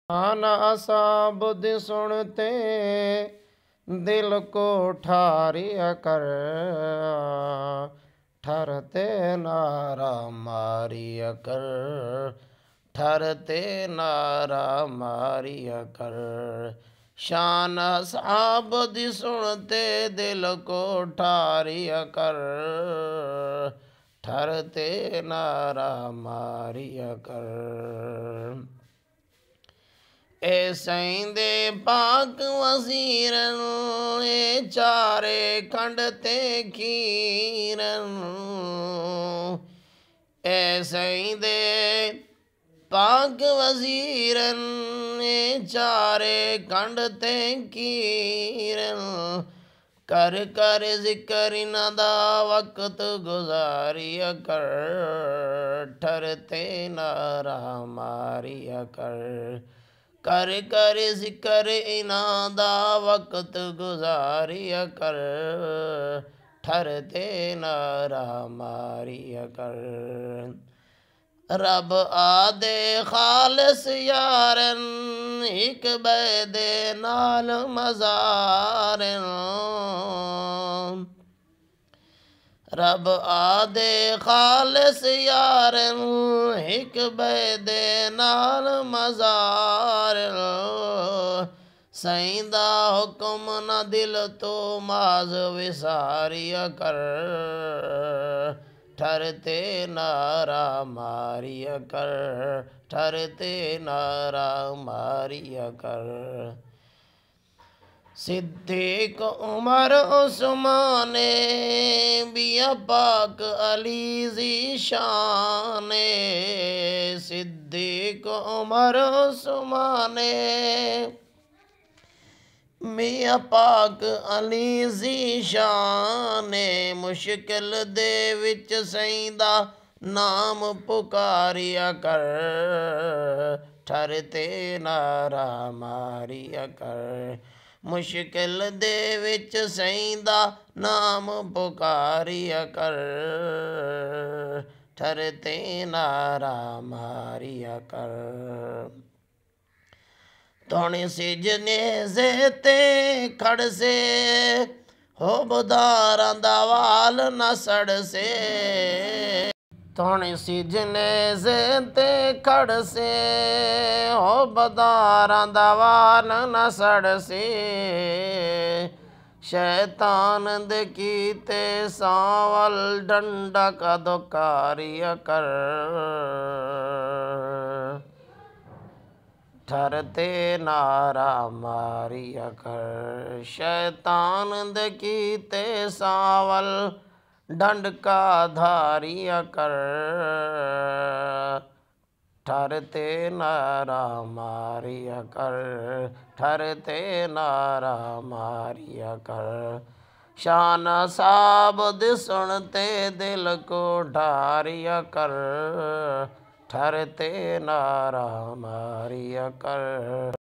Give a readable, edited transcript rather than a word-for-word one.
आना साबुद सुनते दिल को ठारिया कर, ठहरते नारा मारिया कर, ठहरते नारा मारिया कर। शान साबुद सुनते दिल को ठारिया कर, ठहरते नारा मारिया कर। ए सैंदे पाक वज़ीरन ए चारे खंड ते खीरन, ए सैंदे पाक वज़ीरन ए चारे खंड ते खीरन, कर कर ज़िक्र नदा वक्त गुजारिया कर, ठहरते नारा मारिया कर। कर कर ज़िक्र इनादा वक्त गुजारिया कर, ठहरते नारा मारिया कर। रब आदे खालिस यारन एक बैदे नाल मज़ारन, रब आदे खालिस यारन एक बैदे नाल मज़ारन, सईंदा हुक्म न दिल तो माज विसारिया कर, ठहरते नारा मारिया कर, ठहरते नारा मारिया कर। सिद्दीक़ उमर उस्माने बिया पाक अली ज़ीशाने, सिद्दीक़ उमर उस्माने मिया पाक अली ज़ीशाने, मुश्किल दे विच सईंदा नाम पुकारिया कर, ठहरते नारा मारिया कर। मुश्किल दे विच सईंदा नाम पुकारिया कर, ठहरते नारा मारिया कर। तोणे सिजने ज़ेते खड़ से हो बुधारा दा वाल न सड़ से, तोणे सिजने ज़ेते खड़ से हो बुधारा दा वाल न सड़ से, शैतान दे कीते सांवल डंडा का दुकारिया कर, ठहरते नारा मारिया कर। शैतान दे कीते सांवल डंड का धारिया कर, ठहरते नारा मारिया कर, ठहरते नारा मारिया कर। शान साबुद सुनते दिल को ठारिया कर, ठहरते नारा मारिया कर।